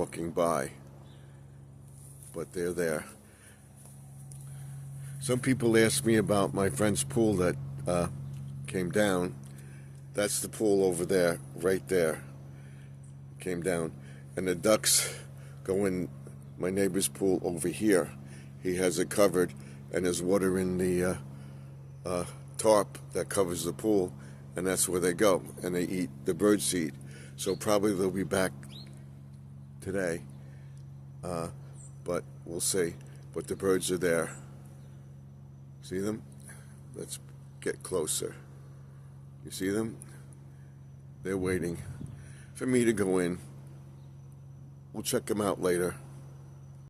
walking by, but they're there. Some people ask me about my friend's pool that came down. That's the pool over there, right there. Came down. And the ducks go in my neighbor's pool over here. He has it covered, and there's water in the tarp that covers the pool, and that's where they go, and they eat the bird seed. So probably they'll be back today, but we'll see. But the birds are there. See them? Let's get closer. You see them? They're waiting for me to go in. We'll check them out later.